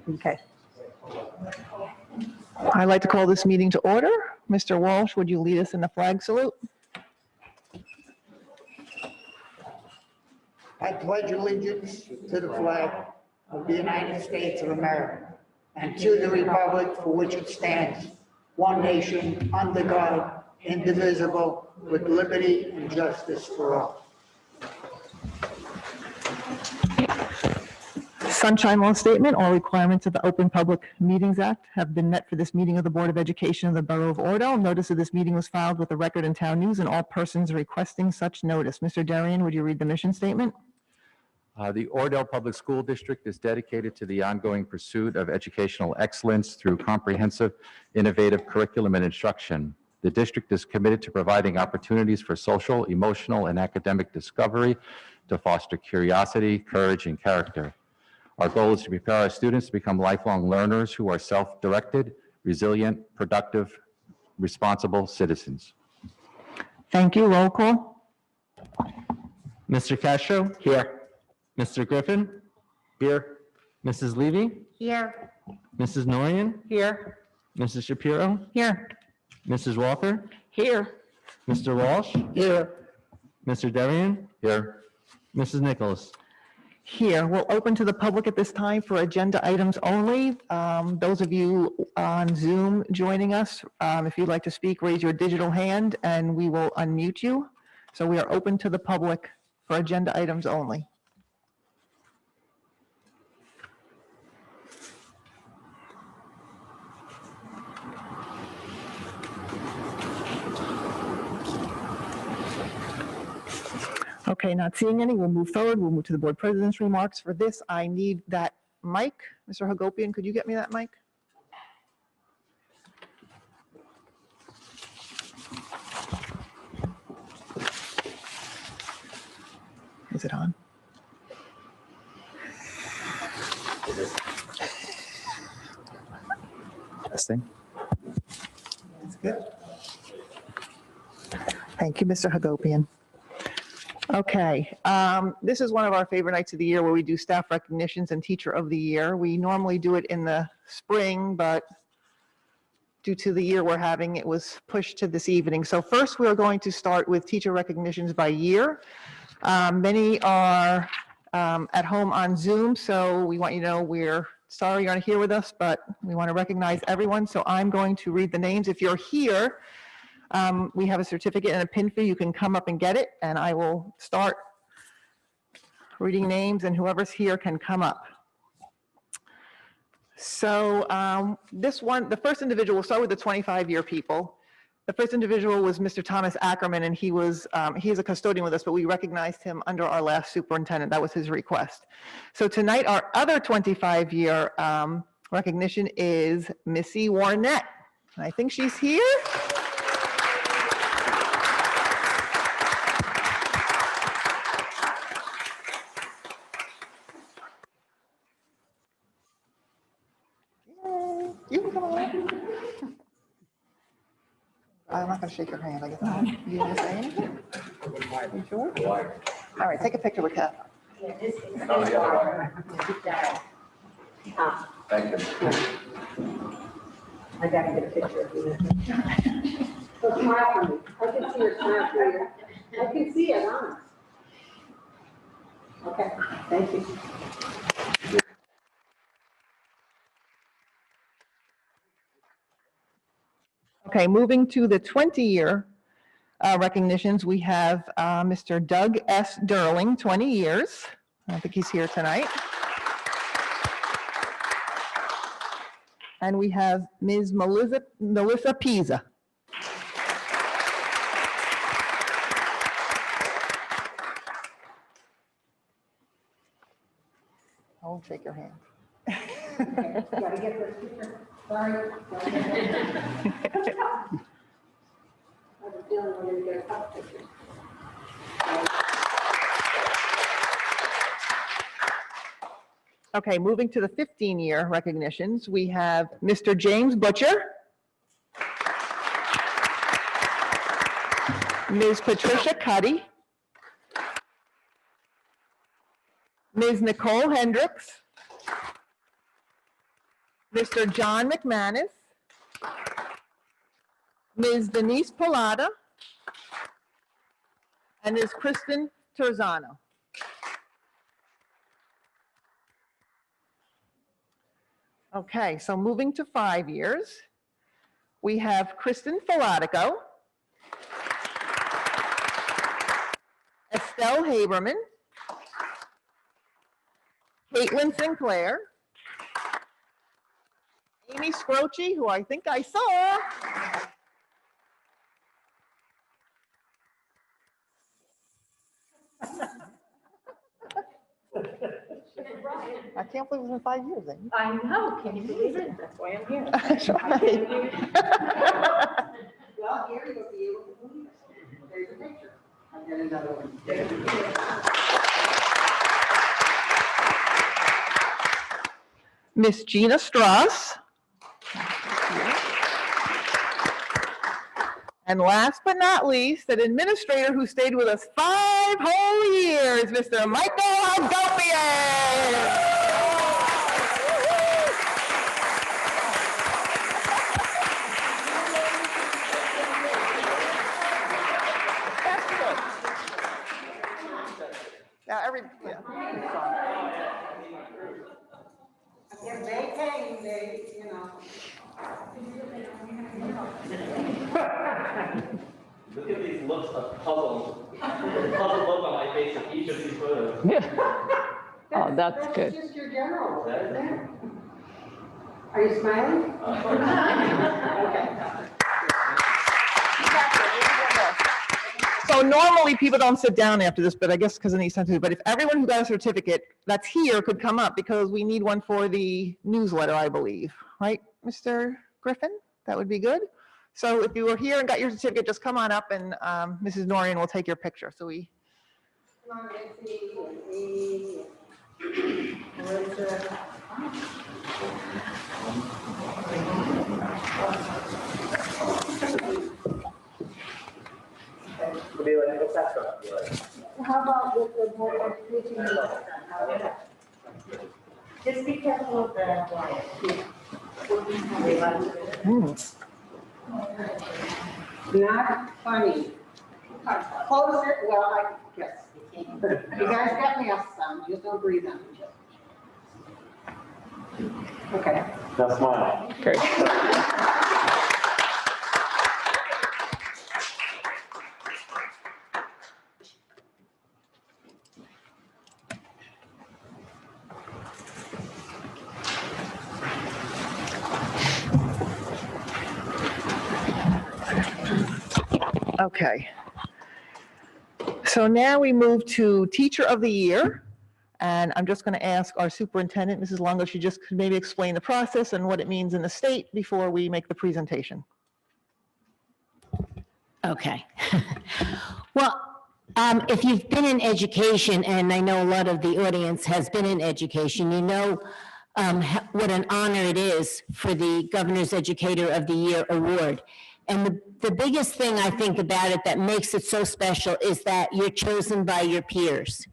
Okay. I'd like to call this meeting to order. Mr. Walsh, would you lead us in the flag salute? I pledge allegiance to the flag of the United States of America and to the republic for which it stands, one nation, under God, indivisible, with liberty and justice for all. Sunshine Law Statement, all requirements of the Open Public Meetings Act have been met for this meeting of the Board of Education of the Borough of Oradell. Notice of this meeting was filed with the Record and Town News, and all persons requesting such notice. Mr. Darian, would you read the mission statement? The Oradell Public School District is dedicated to the ongoing pursuit of educational excellence through comprehensive, innovative curriculum and instruction. The district is committed to providing opportunities for social, emotional, and academic discovery to foster curiosity, courage, and character. Our goal is to prepare our students to become lifelong learners who are self-directed, resilient, productive, responsible citizens. Thank you. Roll call. Mr. Castro? Here. Mr. Griffin? Here. Mrs. Levy? Here. Mrs. Norian? Here. Mrs. Shapiro? Here. Mrs. Walker? Here. Mr. Walsh? Here. Mr. Darian? Here. Mrs. Nicholas? Here. We'll open to the public at this time for agenda items only. Those of you on Zoom joining us, if you'd like to speak, raise your digital hand and we will unmute you. So we are open to the public for agenda items only. Okay, not seeing any, we'll move forward. We'll move to the board president's remarks. For this, I need that mic. Mr. Hagopian, could you get me that mic? Is it on? Testing. That's good. Thank you, Mr. Hagopian. Okay, this is one of our favorite nights of the year where we do staff recognitions and teacher of the year. We normally do it in the spring, but due to the year we're having, it was pushed to this evening. So first, we're going to start with teacher recognitions by year. Many are at home on Zoom, so we want you to know we're sorry you're not here with us, but we want to recognize everyone. So I'm going to read the names. If you're here, we have a certificate and a pin for you. You can come up and get it, and I will start reading names, and whoever's here can come up. So this one, the first individual, we'll start with the 25-year people. The first individual was Mr. Thomas Ackerman, and he is a custodian with us, but we recognized him under our last superintendent. That was his request. So tonight, our other 25-year recognition is Missy Warnett. And I think she's here. You can come on. I'm not going to shake your hand. I guess you want to say anything? You sure? All right, take a picture with Kath. Thank you. I gotta get a picture of you. So smile for me. I can see your smile for you. I can see it, huh? Okay, thank you. Okay, moving to the 20-year recognitions, we have Mr. Doug S. Durling, 20 years. I don't think he's here tonight. And we have Ms. Melissa Pisa. I won't shake your hand. Okay, gotta get this picture. Sorry. I have a feeling we're gonna get a couple pictures. Okay, moving to the 15-year recognitions, we have Mr. James Butcher, Ms. Patricia Cuddy, Ms. Nicole Hendricks, Mr. John McManus, Ms. Denise Pilata, and Ms. Kristen Terzano. Okay, so moving to 5 years, we have Kristen Filatico, Estelle Haberman, Caitlin Sinclair, Amy Scroce, who I think I saw, I can't believe it's been 5 years, Amy. I know, can you believe it? That's why I'm here. That's right. Well, here you'll be able to believe it. There's a picture. I've got another one. Miss Gina Strauss. And last but not least, an administrator who stayed with us 5 whole years, Mr. Michael Hagopian. Now, yeah. If they came, they, you know. Look at these looks of puzzle. Puzzle look on my face of each of these photos. Oh, that's good. That's just your general, isn't it? Are you smiling? Okay. So normally people don't sit down after this, but I guess because of these sentences, but if everyone who got a certificate that's here could come up, because we need one for the newsletter, I believe, right, Mr. Griffin? That would be good. So if you were here and got your certificate, just come on up and Mrs. Norian will take your picture. So we. Come on, Nancy, and me, and Melissa. It'll be like, what's that supposed to be like? How about with the board of education? Just be careful of the. Not funny. Close it, well, I guess. You guys got masks on, just don't breathe on each other. Okay. Now smile. Great. Okay. So now we move to Teacher of the Year. And I'm just going to ask our superintendent, Mrs. Longo, she just could maybe explain the process and what it means in the state before we make the presentation. Okay. Well, if you've been in education, and I know a lot of the audience has been in education, you know what an honor it is for the Governor's Educator of the Year award. And the biggest thing I think about it that makes it so special is that you're chosen by your peers.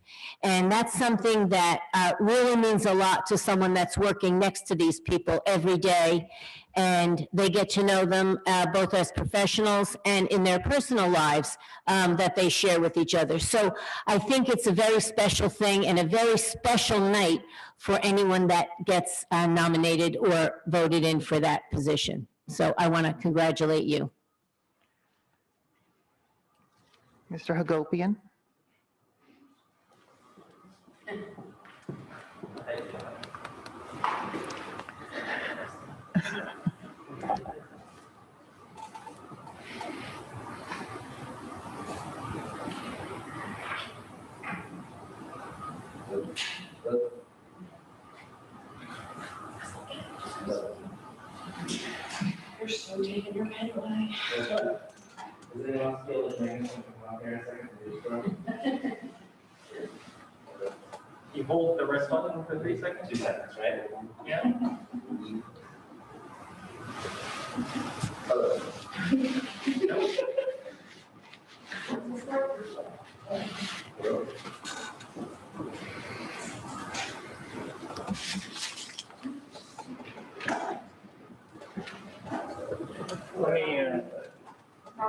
And that's something that really means a lot to someone that's working next to these people every day. And they get to know them both as professionals and in their personal lives that they share with each other. So I think it's a very special thing and a very special night for anyone that gets nominated or voted in for that position. So I want to congratulate you. Mr. Hagopian. You're so taking your pen away. Does anyone feel the thing? Come out here a second. You hold the wrist button for 3 seconds? 2 seconds, right? Yeah.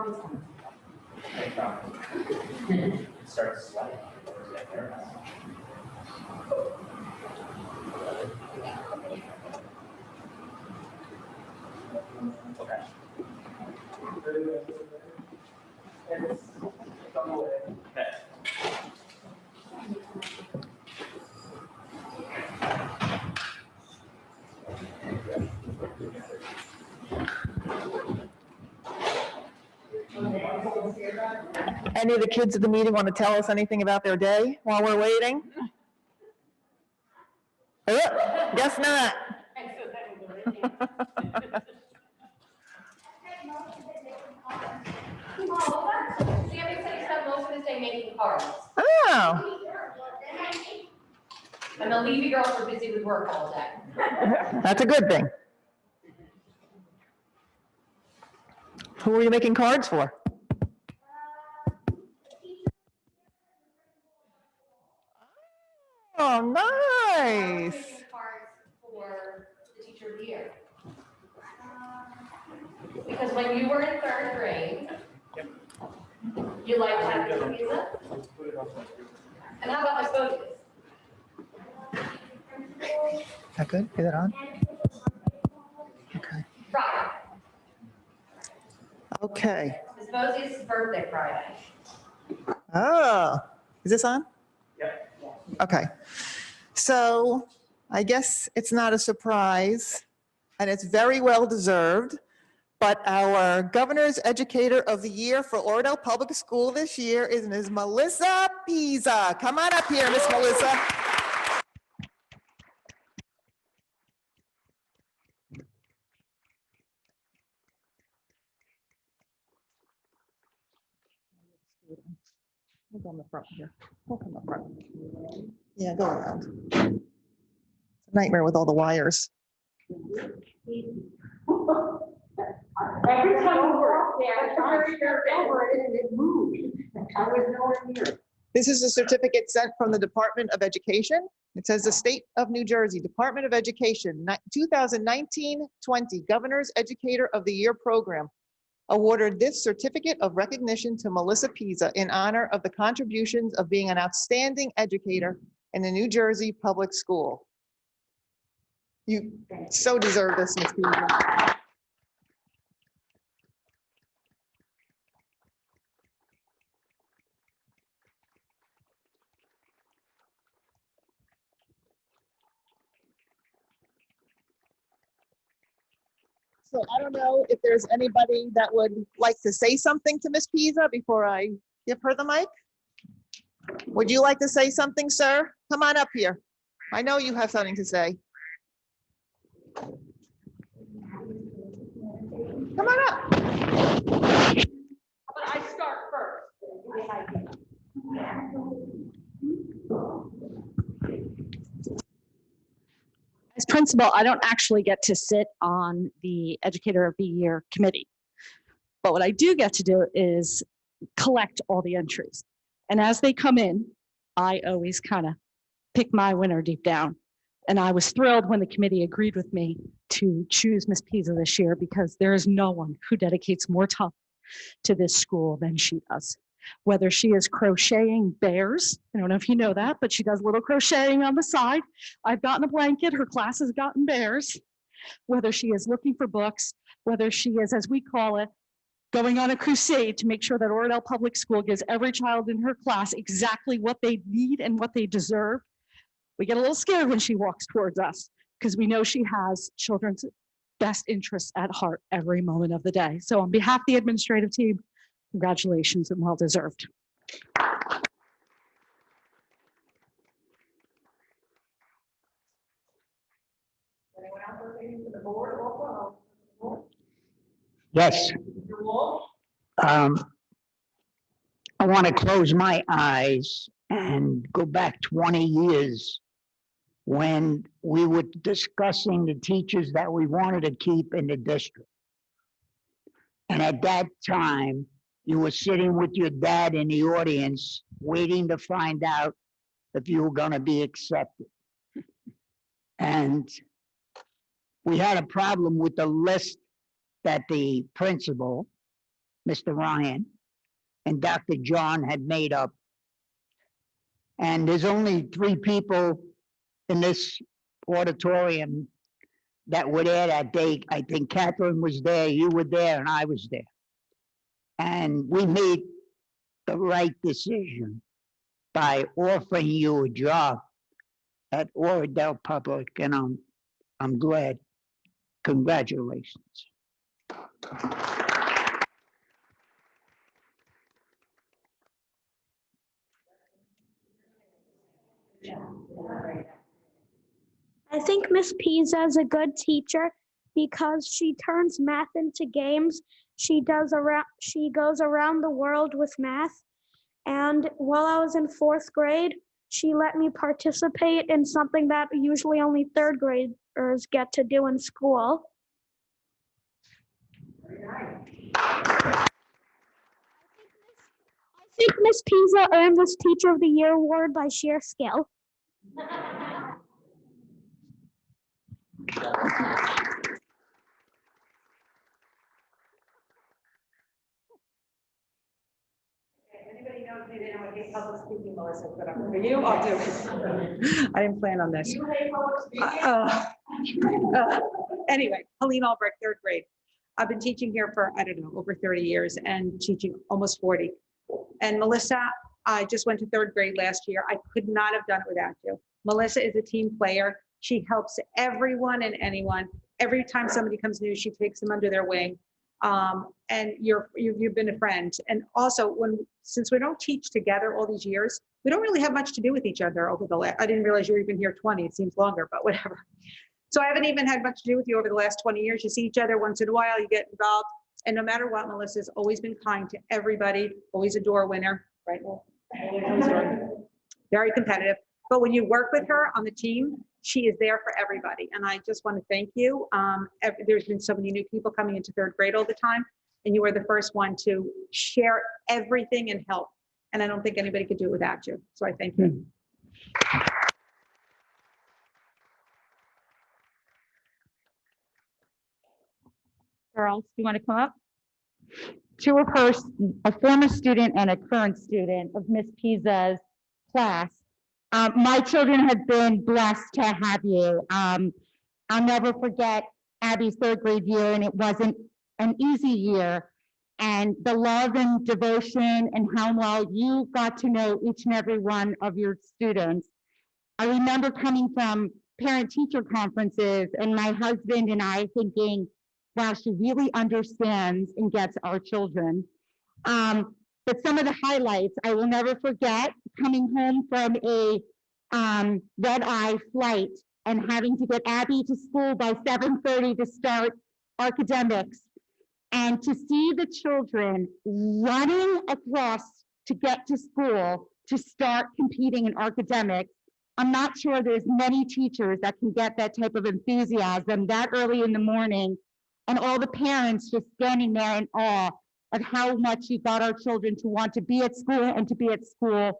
Mommy's coming. It starts sweating. Okay. Okay. Any of the kids at the meeting want to tell us anything about their day while we're waiting? Guess not. Sammy said he spent most of his day making cards. Oh, And the Levy girls were busy with work all day. that's a good thing. Who are you making cards for? Oh, nice. Making cards for the teacher of the year. Because when you were in third grade, you liked having pizza? And how about my smoothies? That good? Is that on? Okay. Friday. Okay. Miss Mosey's birthday Friday. Oh, is this on? Yep. Okay. So I guess it's not a surprise, and it's very well deserved, but our Governor's Educator of the Year for Oradell Public School this year is Ms. Melissa Pisa. Come on up here, Miss Melissa. We'll go in the front here. We'll come up front. Yeah, go around. It's a nightmare with all the wires. Every time you were there, it moved. I was nowhere near. This is a certificate sent from the Department of Education. It says the State of New Jersey, Department of Education, 2019-20 Governor's Educator of the Year Program awarded this certificate of recognition to Melissa Pisa in honor of the contributions of being an outstanding educator in the New Jersey public school. You so deserve this, Ms. Pisa. So I don't know if there's anybody that would like to say something to Ms. Pisa before I give her the mic. Would you like to say something, sir? Come on up here. I know you have something to say. Come on up. But I start first. As principal, I don't actually get to sit on the Educator of the Year committee. But what I do get to do is collect all the entries. And as they come in, I always kind of pick my winner deep down. And I was thrilled when the committee agreed with me to choose Miss Pisa this year because there is no one who dedicates more time to this school than she does. Whether she is crocheting bears, I don't know if you know that, but she does a little crocheting on the side. I've gotten a blanket, her class has gotten bears. Whether she is looking for books, whether she is, as we call it, going on a crusade to make sure that Oradell Public School gives every child in her class exactly what they need and what they deserve. We get a little scared when she walks towards us because we know she has children's best interests at heart every moment of the day. So on behalf of the administrative team, congratulations and well deserved. Yes. I want to close my eyes and go back 20 years when we were discussing the teachers that we wanted to keep in the district. And at that time, you were sitting with your dad in the audience, waiting to find out if you were going to be accepted. And we had a problem with the list that the principal Mr. Ryan, and Dr. John had made up. And there's only 3 people in this auditorium that were there that day. I think Catherine was there, you were there, and I was there. And we made the right decision by offering you a job at Oradell Public, and I'm glad. Congratulations. I think Miss Pisa is a good teacher because she turns math into games. She goes around the world with math. And while I was in 4th grade, she let me participate in something that usually only 3rd graders get to do in school. I think Miss Pisa earned this Teacher of the Year award by sheer skill. Anybody knows me, they know I hate public speaking, Melissa, but for you, I'll do it. I didn't plan on this. You hate public speaking? Anyway, Helene Albrecht, 3rd grade. I've been teaching here for, I don't know, over 30 years and teaching almost 40. And Melissa, I just went to 3rd grade last year. I could not have done it without you. Melissa is a team player. She helps everyone and anyone. Every time somebody comes new, she takes them under their wing. And you've been a friend. And also, since we don't teach together all these years, we don't really have much to do with each other over the I didn't realize you were even here 20. It seems longer, but whatever. So I haven't even had much to do with you over the last 20 years. You see each other once in a while, you get involved. And no matter what, Melissa's always been kind to everybody, always a door winner, right? Very competitive. But when you work with her on the team, she is there for everybody. And I just want to thank you. There's been so many new people coming into 3rd grade all the time. And you were the first one to share everything and help. And I don't think anybody could do it without you. So I thank you. Girls, do you want to come up? 2 of her, a former student and a current student of Miss Pisa's class. My children have been blessed to have you. I'll never forget Abby's 3rd grade year, and it wasn't an easy year. And the love and devotion and how well you got to know each and every one of your students. I remember coming from parent-teacher conferences and my husband and I thinking, wow, she really understands and gets our children. But some of the highlights, I will never forget coming home from a red-eye flight and having to get Abby to school by 7:30 to start academics. And to see the children running across to get to school to start competing in academics, I'm not sure there's many teachers that can get that type of enthusiasm that early in the morning. And all the parents just standing there in awe of how much you got our children to want to be at school and to be at school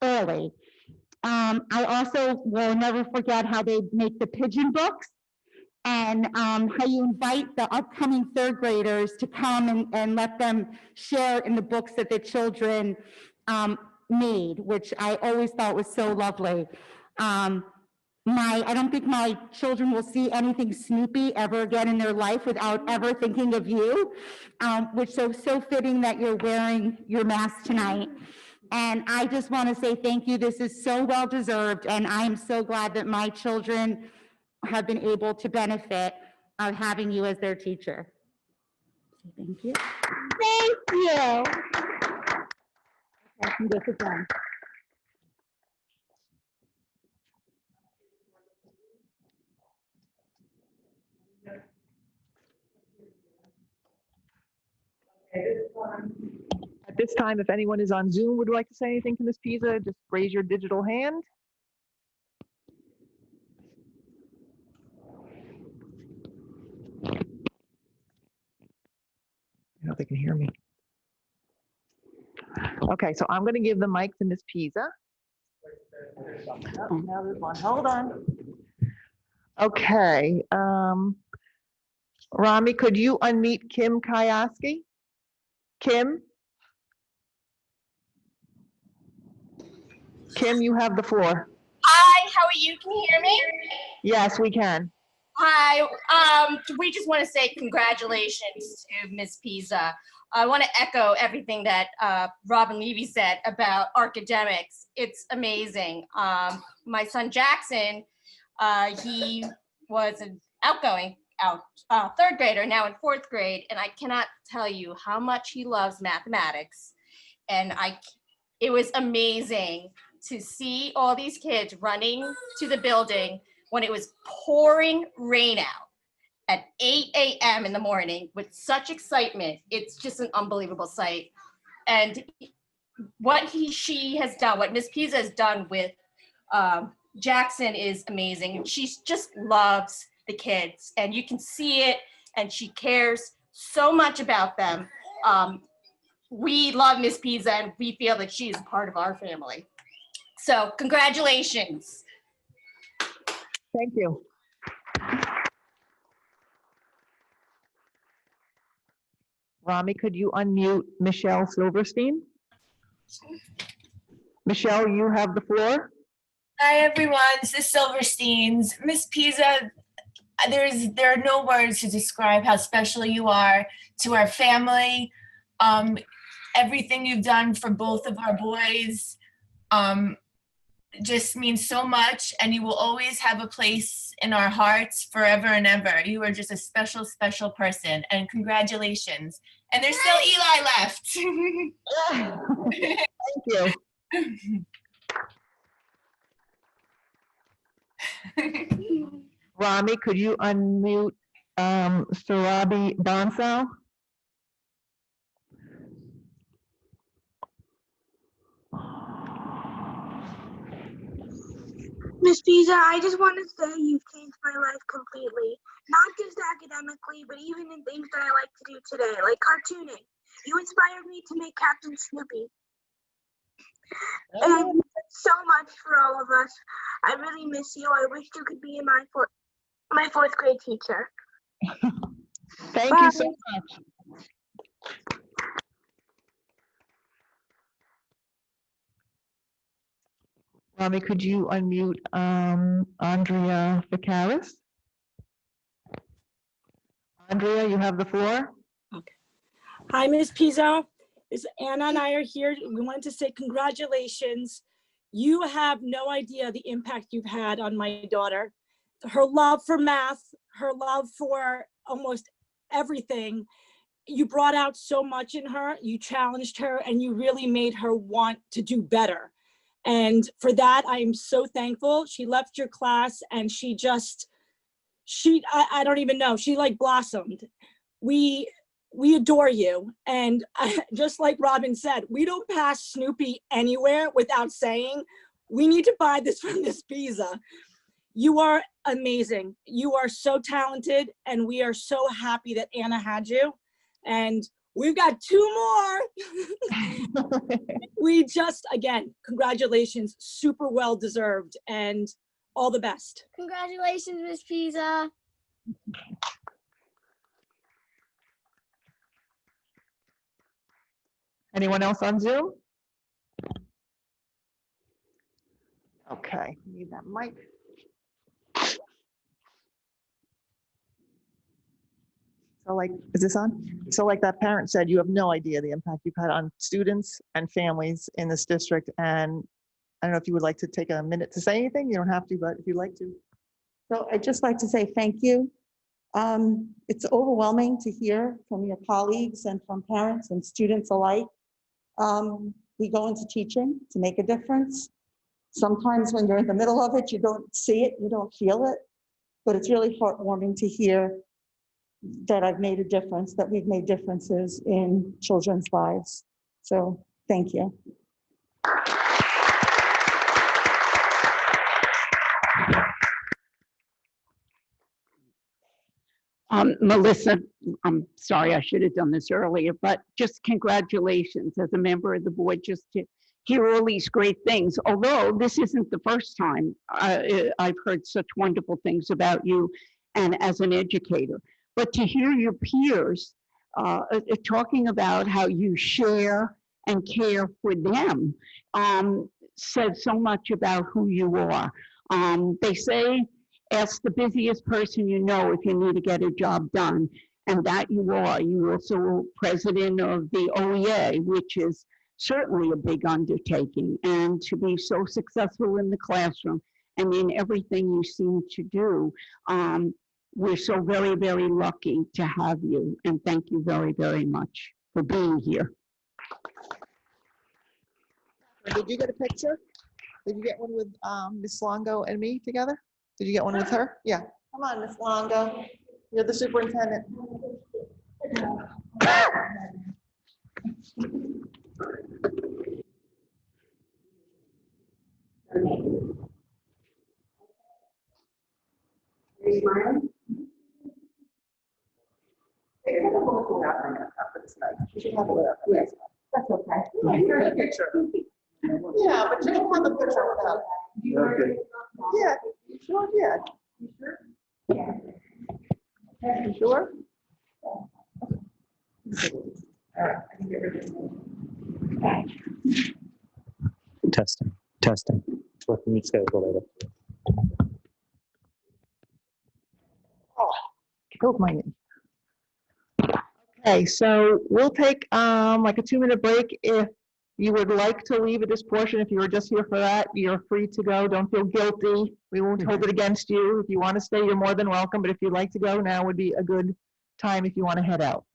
early. I also will never forget how they make the pigeon books and how you invite the upcoming 3rd graders to come and let them share in the books that the children made, which I always thought was so lovely. I don't think my children will see anything Snoopy ever again in their life without ever thinking of you, which is so fitting that you're wearing your mask tonight. And I just want to say thank you. This is so well deserved, and I am so glad that my children have been able to benefit of having you as their teacher. Thank you. Thank you. I can get it done. At this time, if anyone is on Zoom would like to say anything to Ms. Pisa, just raise your digital hand. I don't know if they can hear me. Okay, so I'm going to give the mic to Ms. Pisa. Oh, now there's one. Hold on. Okay. Rami, could you unmute Kim Kioski? Kim? Kim, you have the floor. Hi, how are you? Can you hear me? Yes, we can. Hi, we just want to say congratulations to Ms. Pisa. I want to echo everything that Robin Levy said about academics. It's amazing. My son Jackson, he was an outgoing third grader, now in fourth grade, and I cannot tell you how much he loves mathematics. And it was amazing to see all these kids running to the building when it was pouring rain out at 8 a.m. in the morning with such excitement. It's just an unbelievable sight. And what she has done, what Ms. Pisa has done with Jackson is amazing. She just loves the kids, and you can see it, and she cares so much about them. We love Ms. Pisa, and we feel that she is a part of our family. So congratulations. Thank you. Rami, could you unmute Michelle Silverstein? Michelle, you have the floor. Hi, everyone. This is Silversteins. Miss Pisa, there are no words to describe how special you are to our family. Everything you've done for both of our boys just means so much, and you will always have a place in our hearts forever and ever. You are just a special, special person, and congratulations. And there's still Eli left. Thank you. Rami, could you unmute Sarabi Bansal? Miss Pisa, I just want to say you've changed my life completely. Not just academically, but even in things that I like to do today, like cartooning. You inspired me to make Captain Snoopy. And you did so much for all of us. I really miss you. I wish you could be my fourth grade teacher. Thank you so much. Rami, could you unmute Andrea Ficaris? Andrea, you have the floor. Okay. Hi, Ms. Pizzo. Anna and I are here. We wanted to say congratulations. You have no idea the impact you've had on my daughter. Her love for math, her love for almost everything. You brought out so much in her. You challenged her, and you really made her want to do better. And for that, I am so thankful. She left your class, and I don't even know, she like blossomed. We adore you. And just like Robin said, we don't pass Snoopy anywhere without saying, we need to buy this from Miss Pisa. You are amazing. You are so talented, and we are so happy that Anna had you. And we've got two more. We just, again, congratulations, super well deserved, and all the best. Congratulations, Miss Pisa. Anyone else on Zoom? Okay, need that mic. So like, is this on? So like that parent said, you have no idea the impact you've had on students and families in this district. And I don't know if you would like to take a minute to say anything. You don't have to, but if you'd like to. So I'd just like to say thank you. It's overwhelming to hear from your colleagues and from parents and students alike. We go into teaching to make a difference. Sometimes when you're in the middle of it, you don't see it, you don't feel it, but it's really heartwarming to hear that I've made a difference, that we've made differences in children's lives. So thank you. Melissa, I'm sorry, I should have done this earlier, but just congratulations as a member of the board, just to hear all these great things. Although this isn't the first time I've heard such wonderful things about you and as an educator, but to hear your peers talking about how you share and care for them, said so much about who you are. They say, ask the busiest person you know if you need to get a job done, and that you are. You're also president of the OEA, which is certainly a big undertaking, and to be so successful in the classroom and in everything you seem to do. We're so very, very lucky to have you, and thank you very, very much for being here. Did you get a picture? Did you get one with Miss Longo and me together? Did you get one with her? Yeah. Come on, Miss Longo. You're the superintendent. Are you smiling? Hey, have a look after this night. You should have a look. Yes, that's okay. You're in the picture. Yeah, but you don't want the picture without. Okay. Yeah, you sure did. You sure? Yeah. You sure? All right, I can get rid of it. Testing. We'll meet schedule later. Oh, killed my knee. Okay, so we'll take like a 2-minute break. If you would like to leave at this portion, if you were just here for that, you're free to go. Don't feel guilty. We won't hold it against you. If you want to stay, you're more than welcome. But if you'd like to go, now would be a good time if you want to head out.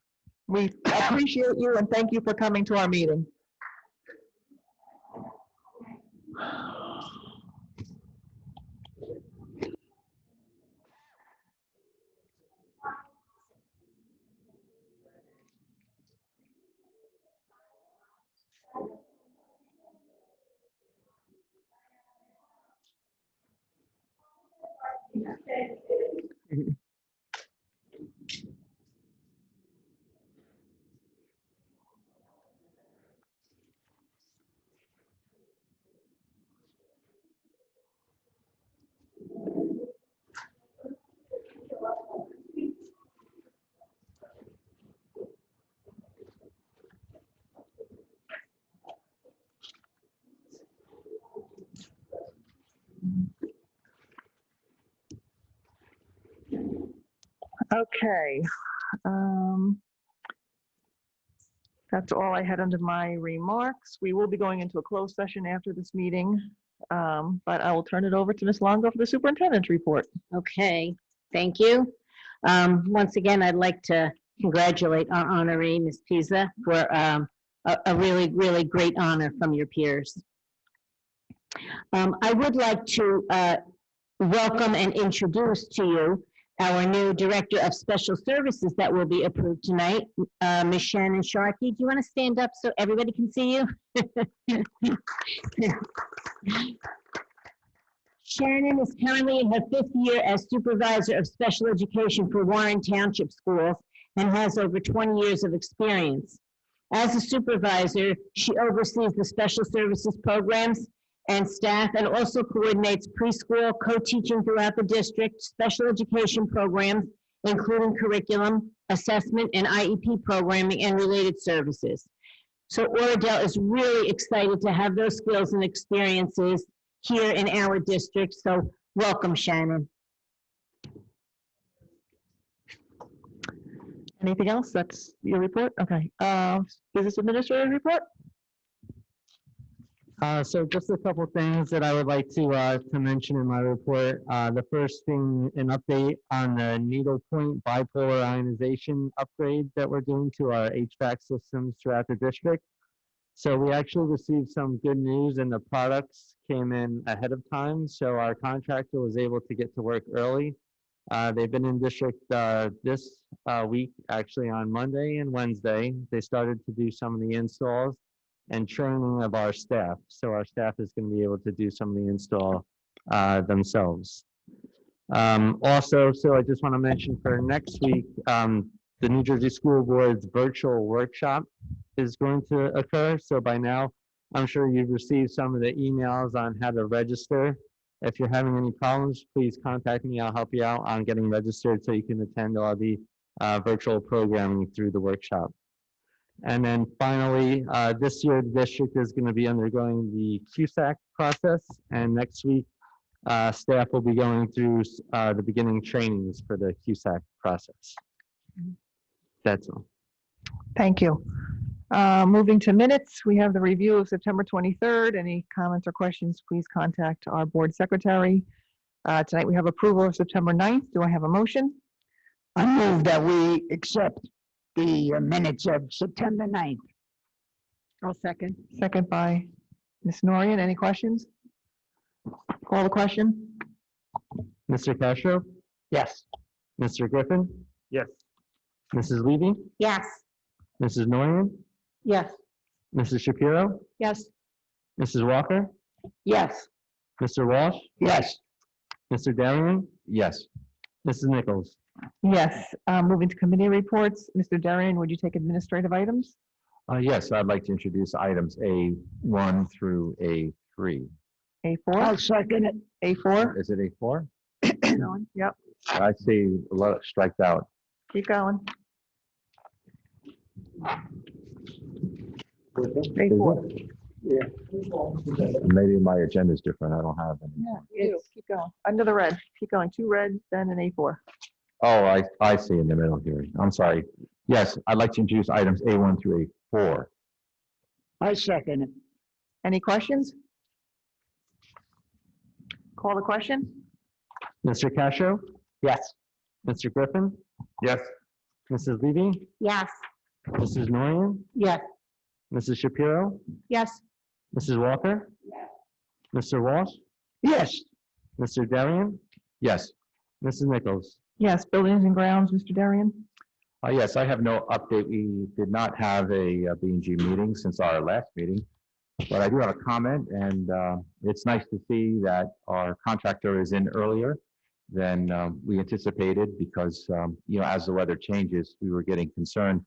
We appreciate you and thank you for coming to our meeting. Okay. That's all I had under my remarks. We will be going into a closed session after this meeting, but I will turn it over to Ms. Longo for the superintendent's report. Okay, thank you. Once again, I'd like to congratulate our honoree, Ms. Pisa, for a really, really great honor from your peers. I would like to welcome and introduce to you our new Director of Special Services that will be approved tonight, Ms. Shannon Sharkey. Do you want to stand up so everybody can see you? Shannon is currently in her 5th year as Supervisor of Special Education for Warren Township Schools and has over 20 years of experience. As a supervisor, she oversees the special services programs and staff and also coordinates preschool co-teaching throughout the district, special education programs, including curriculum, assessment, and IEP programming and related services. So Oradell is really excited to have those skills and experiences here in our district. So welcome, Shannon. Anything else? That's your report? Okay. Business Administrator report? So just a couple things that I would like to mention in my report. The first thing, an update on the needlepoint bipolar ionization upgrade that we're doing to our HVAC systems throughout the district. So we actually received some good news and the products came in ahead of time. So our contractor was able to get to work early. They've been in district this week, actually on Monday and Wednesday. They started to do some of the installs and training of our staff. So our staff is going to be able to do some of the install themselves. Also, so I just want to mention for next week, the New Jersey School Board's virtual workshop is going to occur. So by now, I'm sure you've received some of the emails on how to register. If you're having any problems, please contact me. I'll help you out on getting registered so you can attend all the virtual programming through the workshop. And then finally, this year, the district is going to be undergoing the CUSAC process, and next week, staff will be going through the beginning trainings for the CUSAC process. That's all. Thank you. Moving to minutes, we have the review of September 23rd. Any comments or questions, please contact our board secretary. Tonight, we have approval of September 9th. Do I have a motion? I move that we accept the minutes of September 9th. I'll second. Second by Ms. Norian. Any questions? Call the question. Mr. Castro? Yes. Mr. Griffin? Yes. Mrs. Levy? Yes. Mrs. Norian? Yes. Mrs. Shapiro? Yes. Mrs. Walker? Yes. Mr. Walsh? Yes. Mr. Darian? Yes. Mrs. Nichols? Yes. Moving to committee reports. Mr. Darian, would you take administrative items? Yes, I'd like to introduce items A1 through A3. A4? I'll second it. A4? Is it A4? Yep. I see a lot of striked out. Keep going. A4. Yeah. Maybe my agenda is different. I don't have any. Yeah, you do. Keep going. Under the red. Keep going. 2 reds, then an A4. Oh, I see in the middle here. I'm sorry. Yes, I'd like to introduce items A1 through A4. I second it. Any questions? Call the question. Mr. Castro? Yes. Mr. Griffin? Yes. Mrs. Levy? Yes. Mrs. Norian? Yes. Mrs. Shapiro? Yes. Mrs. Walker? Mr. Walsh? Yes. Mr. Darian? Yes. Mrs. Nichols? Yes. Buildings and grounds, Mr. Darian? Yes, I have no update. We did not have a B&G meeting since our last meeting, but I do have a comment, and it's nice to see that our contractor is in earlier than we anticipated because, as the weather changes, we were getting concerned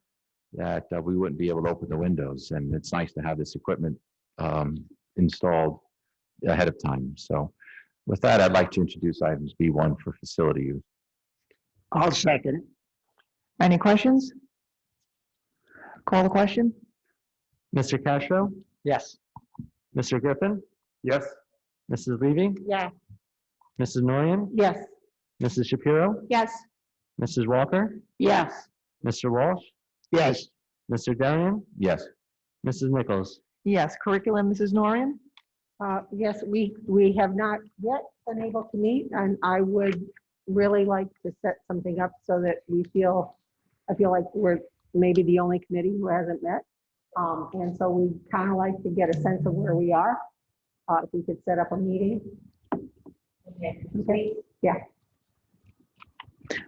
that we wouldn't be able to open the windows, and it's nice to have this equipment installed ahead of time. So with that, I'd like to introduce items B1 for facility use. I'll second it. Any questions? Call the question. Mr. Castro? Yes. Mr. Griffin? Yes. Mrs. Levy? Yes. Mrs. Norian? Yes. Mrs. Shapiro? Yes. Mrs. Walker? Yes. Mr. Walsh? Yes. Mr. Darian? Yes. Mrs. Nichols? Yes. Curriculum, Mrs. Norian? Yes, we have not yet been able to meet, and I would really like to set something up so that I feel like we're maybe the only committee who hasn't met. And so we kind of like to get a sense of where we are. If we could set up a meeting. Okay. Yeah.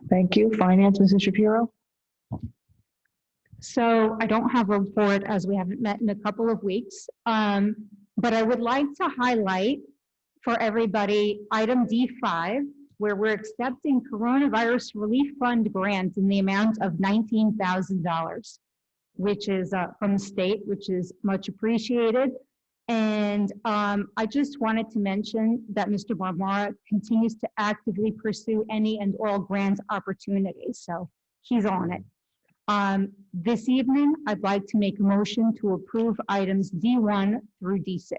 Thank you. Finance, Mrs. Shapiro? So I don't have a report as we haven't met in a couple of weeks. But I would like to highlight for everybody item D5, where we're accepting coronavirus relief fund grants in the amount of $19,000, which is from the state, which is much appreciated. And I just wanted to mention that Mr. Marmara continues to actively pursue any and all grant opportunities. So he's on it. This evening, I'd like to make a motion to approve items D1 through D6.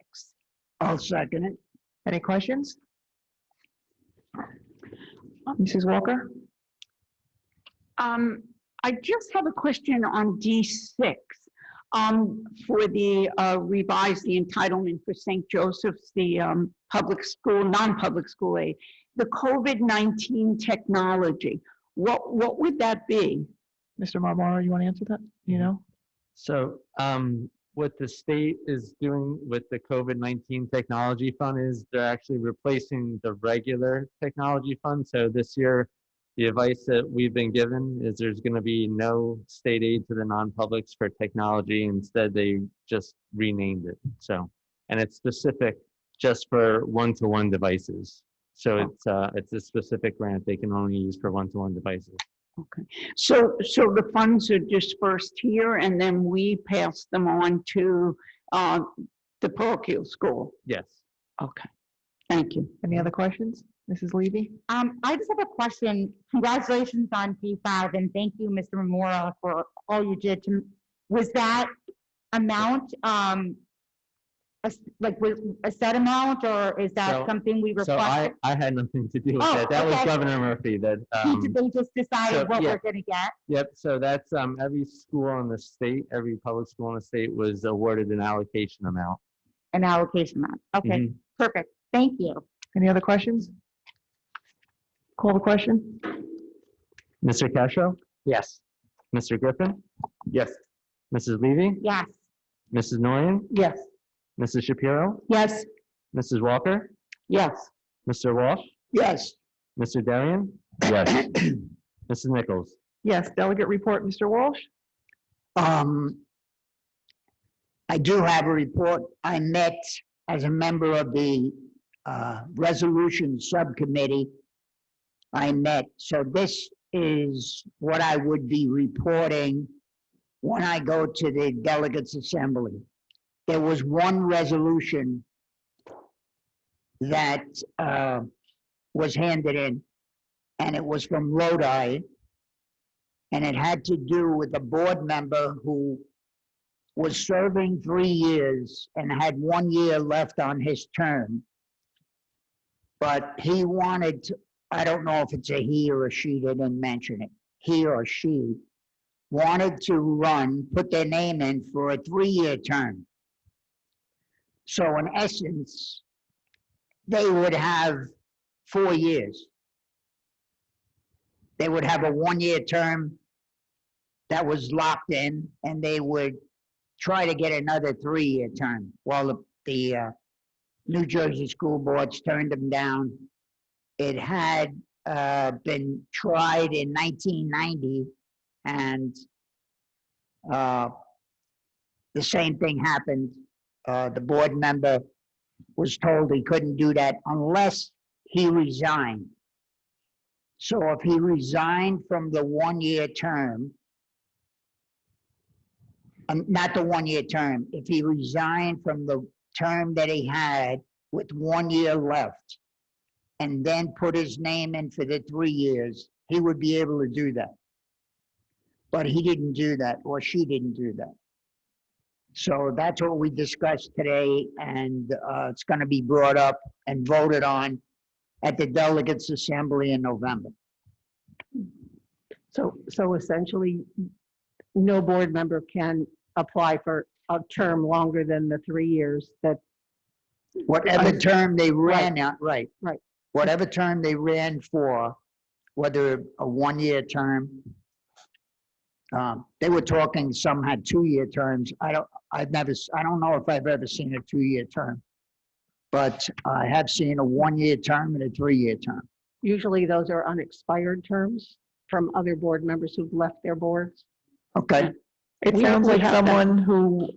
I'll second it. Any questions? Mrs. Walker? I just have a question on D6. For the the entitlement for St. Joseph's, the public school, non-public school aid, the COVID-19 technology, what would that be? Mr. Marmara, you want to answer that? You know? So what the state is doing with the COVID-19 technology fund is they're actually replacing the regular technology fund. So this year, the advice that we've been given is there's going to be no state aid to the non-publics for technology. Instead, they just renamed it. So, and it's specific just for one-to-one devices. So it's a specific grant they can only use for one-to-one devices. Okay. So the funds are dispersed here and then we pass them on to the parochial school? Yes. Okay. Thank you. Any other questions? Mrs. Levy? I just have a question. Congratulations on P5 and thank you, Mr. Memorial, for all you did to, was that amount, like was a set amount or is that So- something we So requested? I had nothing to do with Oh, that. That was okay. Governor Murphy that, They just decided so, what yeah. we're gonna get? Yep, so that's, every school in the state, every public school in the state was awarded an allocation amount. An allocation amount. Okay, Mhm. perfect. Thank you. Any other questions? Call the question? Mr. Cascio? Yes. Mr. Griffin? Yes. Mrs. Levy? Yes. Mrs. Nguyen? Yes. Mrs. Shapiro? Yes. Mrs. Walker? Yes. Mr. Walsh? Yes. Mr. Darian? Yes. Mrs. Nichols? Yes. Delegate report, Mr. Walsh? I do have a report. I met as a member of the resolution subcommittee. I met, so this is what I would be reporting when I go to the delegates assembly. There was one resolution that was handed in, and it was from Lodi, and it had to do with a board member who was serving 3 years and had 1 year left on his term. But he wanted to, I don't know if it's a he or a she, they didn't mention it. He or she wanted to run, put their name in for a 3-year term. So in essence, they would have 4 years. They would have a 1-year term that was locked in, and they would try to get another 3-year term. Well, the New Jersey school boards turned them down. It had been tried in 1990, and the same thing happened. The board member was told he couldn't do that unless he resigned. So if he resigned from the 1-year term, not the 1-year term, if he resigned from the term that he had with 1 year left and then put his name in for the 3 years, he would be able to do that. But he didn't do that, or she didn't do that. So that's what we discussed today, and it's going to be brought up and voted on at the delegates assembly in November. So essentially, no board member can apply for a term longer than the 3 years that. Whatever term they ran out, right. Right. Whatever term they ran for, whether a 1-year term, they were talking, some had 2-year terms. I don't know if I've ever seen a 2-year term, but I have seen a 1-year term and a 3-year term. Usually those are unexpired terms from other board members who've left their boards. Okay. It We sounds like have that. someone who,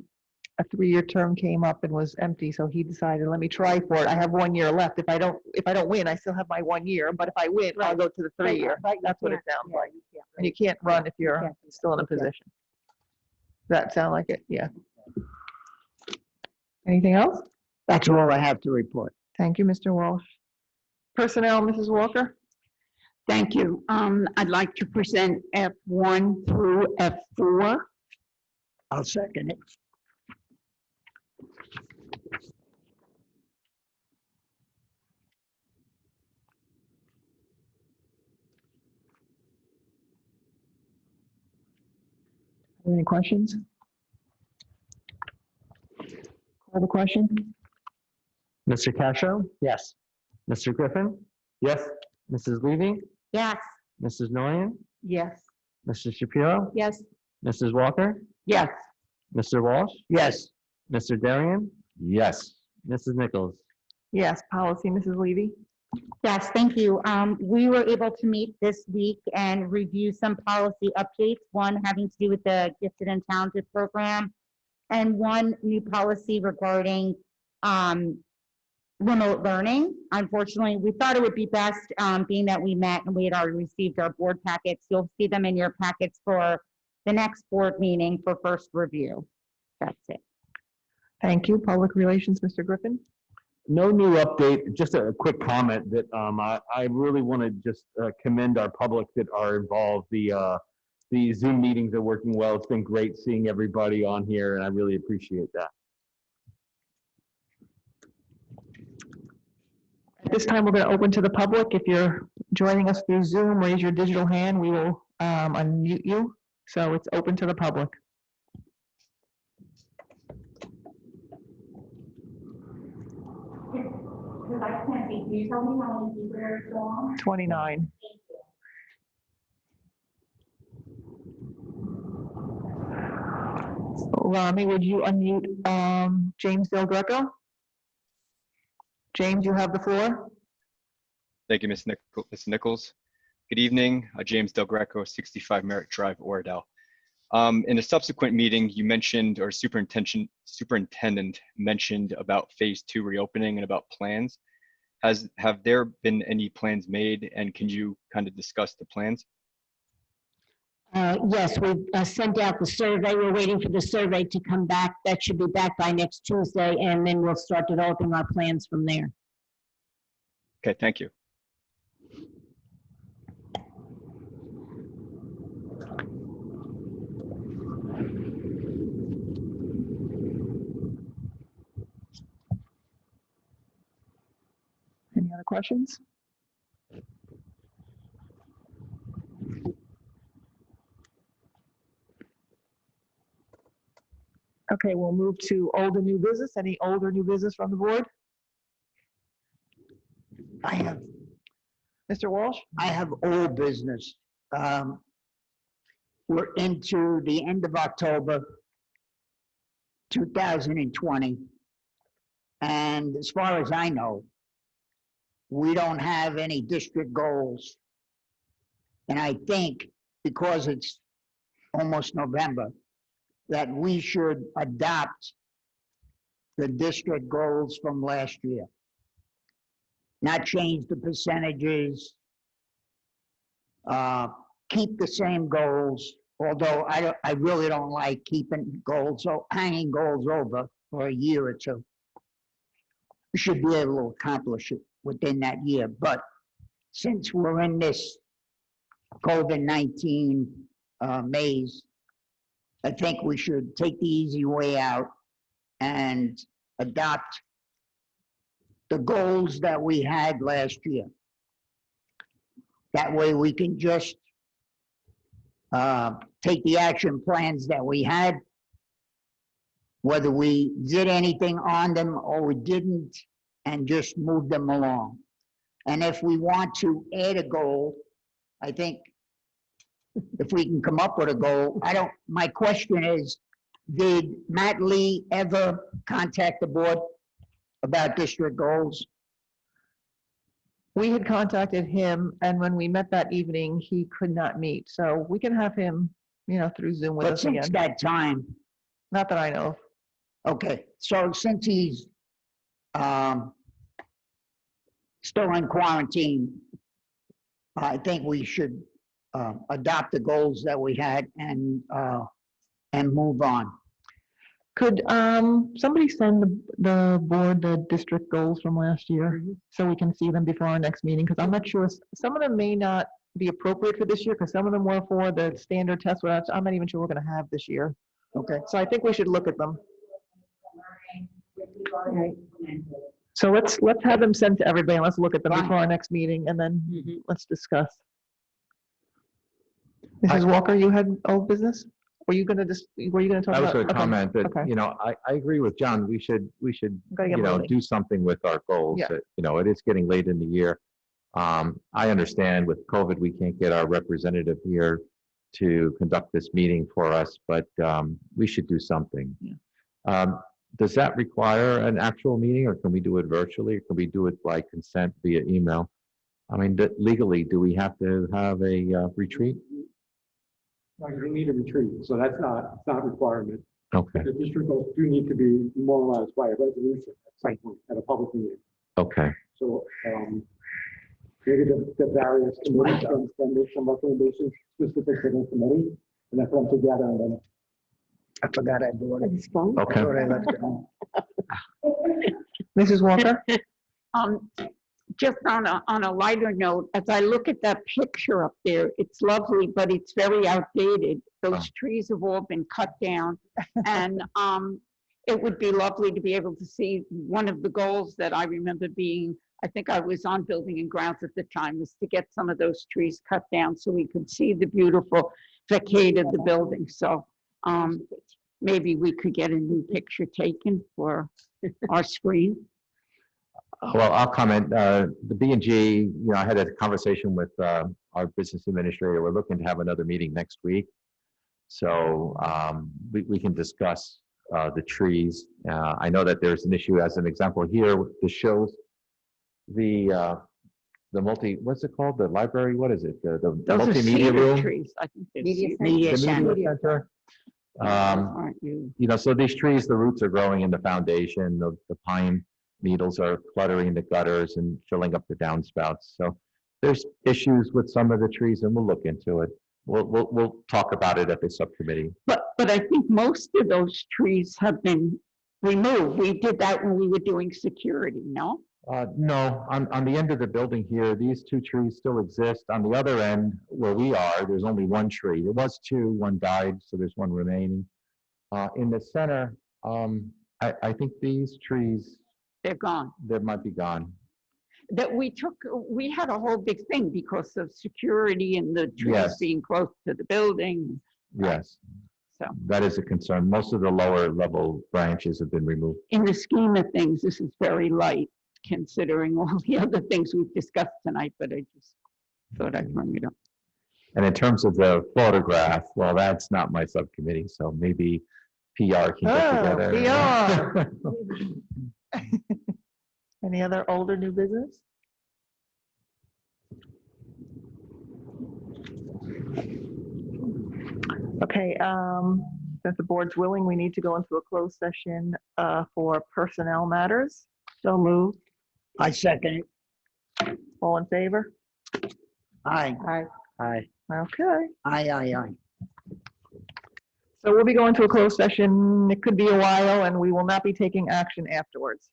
a 3-year term came up and was empty, so he decided, let me try for it. I have 1 year left. If I don't win, I still have my 1 year, but if I win, I'll go to the 3-year. Right, That's what it sounds like. And you can't run if you're still in a position. Does that sound like it? Yeah. Anything else? That's all I have to report. Thank you, Mr. Walsh. Personnel, Mrs. Walker? Thank you. I'd like to present F1 through F4. I'll second it. Any questions? Call the question? Mr. Cascio? Yes. Mr. Griffin? Yes. Mrs. Levy? Yes. Mrs. Nguyen? Yes. Mrs. Shapiro? Yes. Mrs. Walker? Yes. Mr. Walsh? Yes. Mr. Darian? Yes. Mrs. Nichols? Yes. Policy, Mrs. Levy? Yes, thank you. We were able to meet this week and review some policy updates, one having to do with the Gifted and Talented program, and one new policy regarding remote learning. Unfortunately, we thought it would be best, being that we met and we had already received our board packets. You'll see them in your packets for the next board meeting for first review. That's it. Thank you. Public Relations, Mr. Griffin? No new update, just a quick comment that I really want to just commend our public that are involved. The Zoom meetings are working well. It's been great seeing everybody on here, and I really appreciate that. At this time, we're going to open to the public. If you're joining us through Zoom, raise your digital hand. We will unmute you. So it's open to the public. Because I can't see, can you tell me how many people are still on? 29. Rami, would you unmute James Del Greco? James, you have the floor. Thank you, Ms. Nichols. Good evening, James Del Greco, 65 Merritt Drive, Oradell. In a subsequent meeting, you mentioned, or superintendent mentioned about phase 2 reopening and about plans. Have there been any plans made, and can you kind of discuss the plans? Yes, we've sent out the survey. We're waiting for the survey to come back. That should be back by next Tuesday, and then we'll start developing our plans from there. Okay, thank you. Any other questions? Okay, we'll move to old and new business. Any old or new business from the board? I have, Mr. Walsh? I have old business. We're into the end of October 2020. And as far as I know, we don't have any district goals. And I think because it's almost November, that we should adopt the district goals from last year. Not change the percentages, keep the same goals, although I really don't like keeping goals, hanging goals over for a year or two. We should be able to accomplish it within that year. But since we're in this COVID-19 maze, I think we should take the easy way out and adopt the goals that we had last year. That way we can just take the action plans that we had, whether we did anything on them or we didn't, and just move them along. And if we want to add a goal, I think if we can come up with a goal, my question is, did Matt Lee ever contact the board about district goals? We had contacted him, and when we met that evening, he could not meet. So we can have him, through Zoom with us again. Since that time. Not that I know of. Okay, so since he's still in quarantine, I think we should adopt the goals that we had and move on. Could somebody send the board the district goals from last year so we can see them before our next meeting? Because I'm not sure, some of them may not be appropriate for this year because some of them were for the standard test, which I'm not even sure we're going to have this year. Okay. So I think we should look at them. So let's have them sent to everybody and let's look at them before our next meeting and then let's discuss. Mrs. Walker, you had old business? Were you going to talk about? I was going to comment that, okay. I agree with John. We should moving. do something with our goals. Yeah. It is getting late in the year. I understand with COVID, we can't get our representative here to conduct this meeting for us, but we should do something. Yeah. Does that require an actual meeting, or can we do it virtually, or can we do it by consent via email? I mean, legally, do we have to have a retreat? No, you don't need a retreat, so it's not a requirement. Okay. The district goals do need to be memorialized by a resolution at some point at a public meeting. Okay. So maybe the various committees can make some recommendations specific to the committee, and that's one together. And then I forgot I brought it. Okay. I thought I left it home. Mrs. Walker? Just on a lighter note, as I look at that picture up there, it's lovely, but it's very outdated. Those trees have all been cut down. And it would be lovely to be able to see one of the goals that I remember being, I think I was on Building and Grounds at the time, was to get some of those trees cut down so we could see the beautiful facade of the building. So maybe we could get a new picture taken for our screen. Well, I'll comment. The B&G, I had a conversation with our business administrator. We're looking to have another meeting next week. So we can discuss the trees. I know that there's an issue, as an example here, this shows the what's it called? The library, what is it? The Those are multimedia cedar room? trees. I think they're The media media center. Aren't you? So these trees, the roots are growing in the foundation. The pine needles are cluttering the gutters and filling up the downspouts. So there's issues with some of the trees, and we'll look into it. We'll talk about it at the subcommittee. But I think most of those trees have been removed. We did that when we were doing security, no? No, on the end of the building here, these two trees still exist. On the other end, where we are, there's only one tree. There was two, one died, so there's one remaining. In the center, I think these trees, they're gone. They might be gone. That we had a whole big thing because of security and the trees Yes. being close to the building. Yes. So that is a concern. Most of the lower level branches have been removed. In the scheme of things, this is very light considering all the other things we've discussed tonight, but I just thought I'd bring it up. And in terms of the photograph, well, that's not my subcommittee, so maybe PR can get together. PR. Any other old or new business? Okay, if the board's willing, we need to go into a closed session for personnel matters. So moved. I second it. All in favor? Aye. Aye. Aye. Okay. Aye. So we'll be going to a closed session. It could be a while, and we will not be taking action afterwards.